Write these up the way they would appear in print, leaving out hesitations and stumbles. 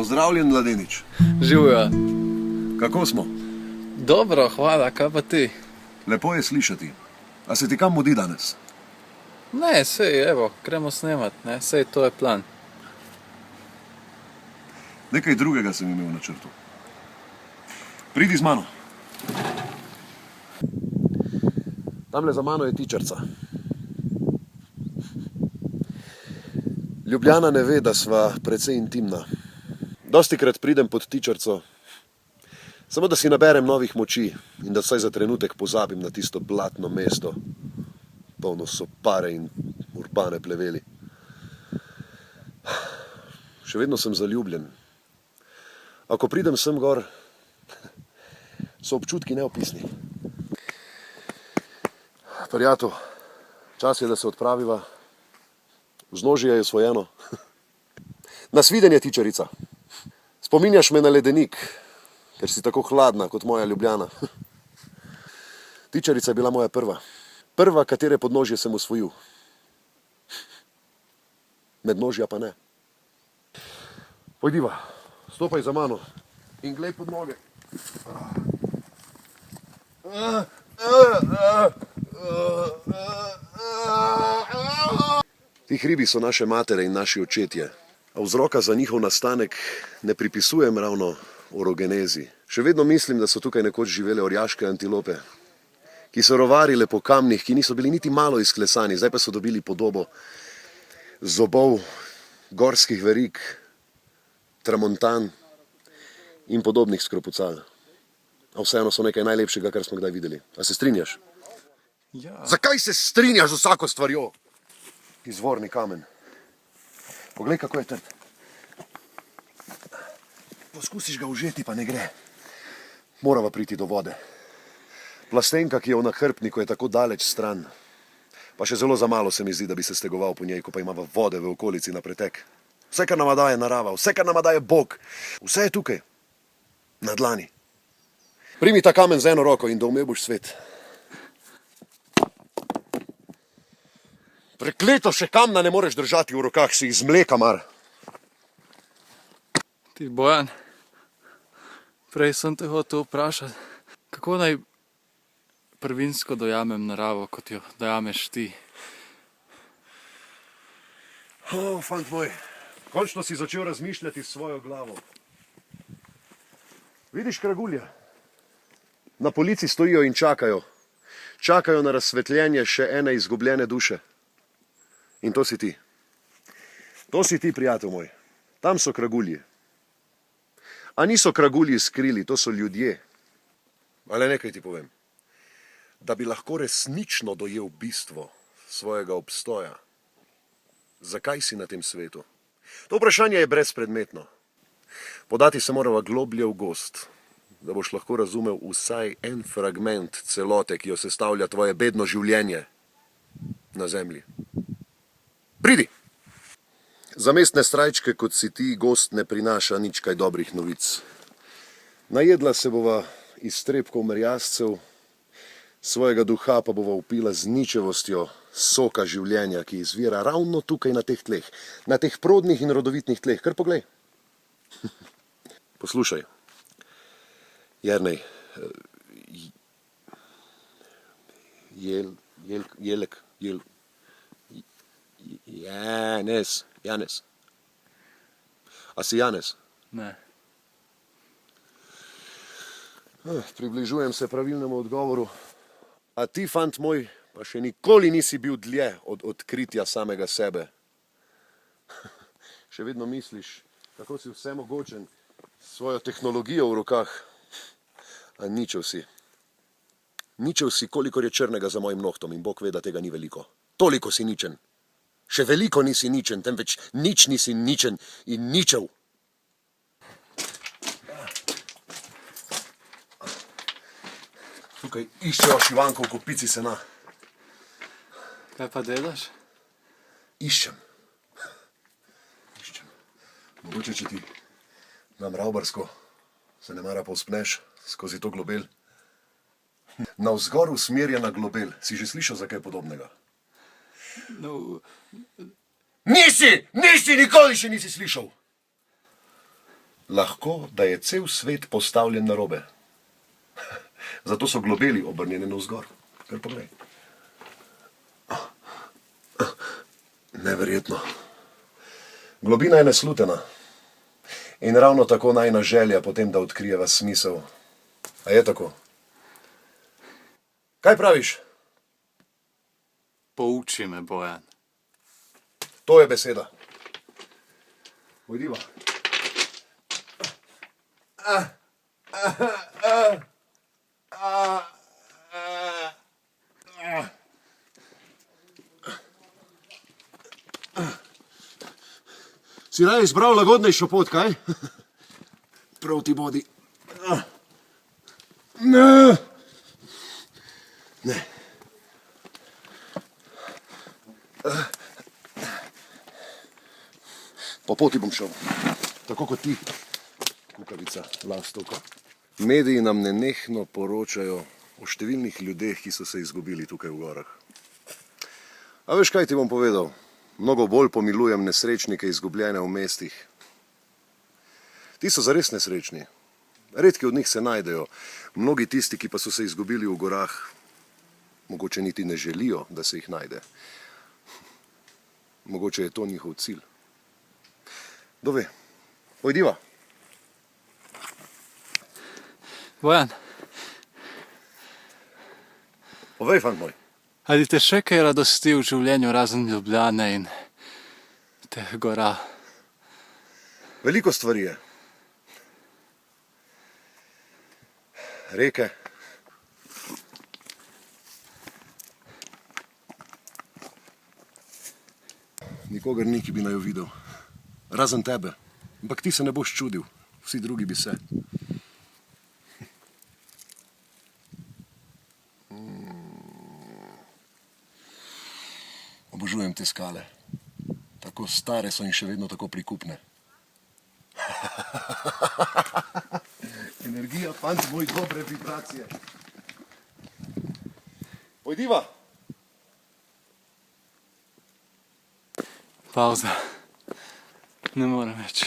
Pozdravljen, mladenič. Živjo. Kako smo? Dobro, hvala, kaj pa ti? Lepo je slišati. A se ti kam mudi danes? Ne, sej, evo, gremo snemat, ne, sej, to je plan. Nekaj drugega sem imel v načrtu. Pridi z mano. Tamle za mano je tičarca. Ljubljana ne ve, da sva precej intimna. Dostikrat pridem pod tičarco, samo da si naberem novih moči in da vsaj za trenutek pozabim na tisto blatno mesto, polno sopare in urbane pleveli. Še vedno sem zaljubljen. A ko pridem sem gor, so občutki neopisni. Prijatelj, čas je, da se odpraviva. Vznožje je osvojeno. Nasvidenje, tičarica. Spominjaš me na ledenik, ker si tako hladna kot moja Ljubljana. Tičarica je bila moja prva. Prva, katere podnožje sem osvojil. Mednožja pa ne. Pojdiva, stopaj za mano in glej pod noge. Ti hribi so naše matere in naši očetje, a vzroka za njihov nastanek ne pripisujem ravno orogenezi. Še vedno mislim, da so tukaj nekoč živele orjaške antilope, ki so rovarile po kamnih, ki niso bili niti malo izklesani, zdaj pa so dobili podobo zobov, gorskih verig, tramontan in podobnih skropucal. A vseeno so nekaj najlepšega, kar smo kdaj videli. A se strinjaš? Ja. Zakaj se strinjaš z vsako stvarjo? Izvorni kamen. Poglej, kako je trd. Poskusiš ga užeti, pa ne gre. Morava priti do vode. Plastenka, ki je v nahrbtniku, je tako daleč stran. Pa še zelo za malo se mi zdi, da bi se stegoval po njej, ko pa imava vode v okolici na pretek. Vse, kar nama daje narava, vse, kar nama daje Bog, vse je tukaj, na dlani. Primi ta kamen z eno roko in doumel boš svet. Prekleto, še kamna ne moreš držati v rokah, si jih z mleka mar. Ti, Bojan, prej sem te hotel vprašati, kako naj prvinsko dojamem naravo, kot jo dojameš ti? Fant moj, končno si začel razmišljati s svojo glavo. Vidiš kragulje? Na polici stojijo in čakajo. Čakajo na razsvetljenje še ene izgubljene duše. In to si ti. To si ti, prijatelj moj. Tam so kragulji. A niso kragulji skrili, to so ljudje. Ale nekaj ti povem. Da bi lahko resnično dojel bistvo svojega obstoja. Zakaj si na tem svetu? To vprašanje je brezpredmetno. Podati se morava globlje v gost, da boš lahko razumel vsaj en fragment celote, ki jo sestavlja tvoje bedno življenje na zemlji. Pridi! Za mestne srajčke, kot si ti, gost ne prinaša nič kaj dobrih novic. Najedla se bova iztrebkov merjascev, svojega duha pa bova upila z ničevostjo soka življenja, ki izvira ravno tukaj na teh tleh, na teh prodnih in rodovitnih tleh. Kar poglej. Poslušaj. Jernej, Janez. A si Janez? Ne. Približujem se pravilnemu odgovoru. A ti, fant moj, pa še nikoli nisi bil dlje od odkritja samega sebe. Še vedno misliš, kako si vsemogočen s svojo tehnologijo v rokah. A ničev si. Ničev si, kolikor je črnega za mojim nohtom in Bog ve, da tega ni veliko. Toliko si ničen. Še veliko nisi ničen, temveč nič nisi ničen in ničev. Tukaj iščejo šivanko v kopici sena. Kaj pa delaš? Iščem. Mogoče, če ti nam ravbarsko se ne mara povzpneš skozi to globel. Navzgor usmerjena globel. Si že slišal za kaj podobnega? No, Nisi! Nikoli še nisi slišal! lahko, da je cel svet postavljen na robe. Zato so globeli obrnjeni navzgor. Kar poglej. Neverjetno. Globina je neslutena. In ravno tako najna želja potem, da odkrijeva smisel. A je tako? Kaj praviš? Pouči me, Bojan. To je beseda. Pojdiva. Si raje izbral lagodnejšo pot, kaj? Prav ti bodi. Ne. Ne. Po poti bom šel. Tako kot ti, kukavica, lastovka. Mediji nam nenehno poročajo o številnih ljudeh, ki so se izgubili tukaj v gorah. A veš, kaj ti bom povedal? Mnogo bolj pomilujem nesrečnike izgubljene v mestih. Ti so zares nesrečni. Redki od njih se najdejo. Mnogi tisti, ki pa so se izgubili v gorah, mogoče niti ne želijo, da se jih najde. Mogoče je to njihov cilj. Kdo ve? Pojdiva. Bojan, Povej, fant moj. ali te še kaj radosti v življenju razen Ljubljane in teh gora? Veliko stvari je. Reke. Nikogar ni, ki bi naj jo videl. Razen tebe. Ampak ti se ne boš čudil. Vsi drugi bi se. Obožujem te skale. Tako stare so in še vedno tako prikupne. Energija, fant moj, dobre vibracije. Pojdiva. Pauza. Ne morem več.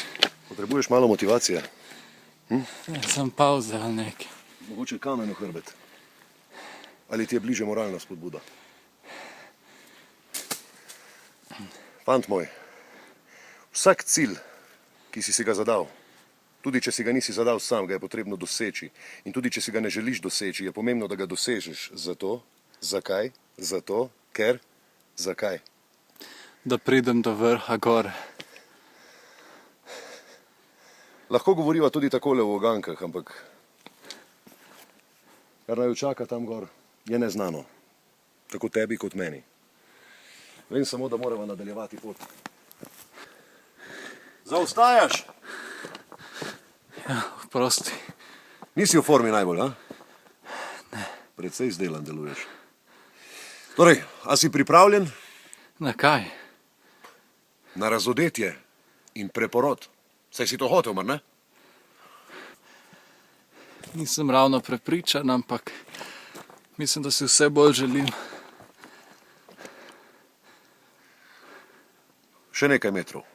Potrebuješ malo motivacije. Sem pauza ali nekaj. Mogoče kamen v hrbet. Ali ti je bliže moralna spodbuda? Fant moj, vsak cilj, ki si ga zadal, tudi če si ga nisi zadal sam, ga je potrebno doseči. In tudi če si ga ne želiš doseči, je pomembno, da ga dosežeš. Zato, zakaj? Zato, ker, zakaj? Da pridem do vrha gore. Lahko govoriva tudi takole v ugankah, ampak kar naj čaka tam gor, je neznano. Tako tebi kot meni. Vem samo, da moramo nadaljevati pot. Zaostajaš? Ja, prosti. Nisi v formi najbolj, a? Ne. Predvsej izdelan deluješ. Torej, a si pripravljen? Na kaj? Na razodetje in preporod. Saj si to hotel, mar ne? Nisem ravno prepričan, ampak mislim, da si vse bolj želim. Še nekaj metrov.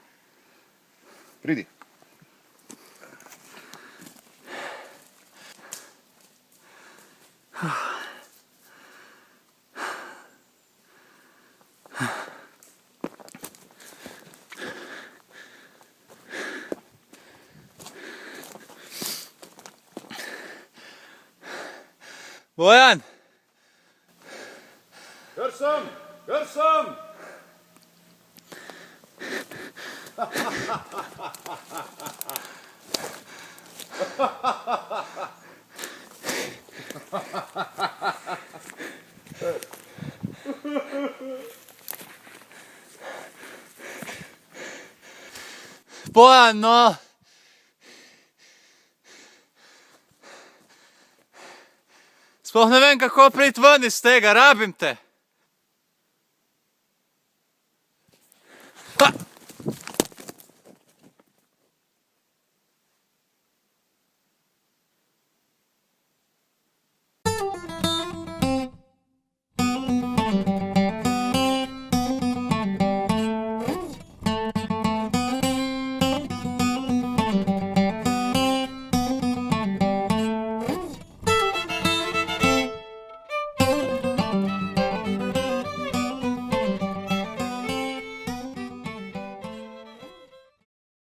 Pridi. Bojan! Kar sem! Kar sem! Bojan, no! Sploh ne vem, kako priti ven iz tega, rabim te! Ha!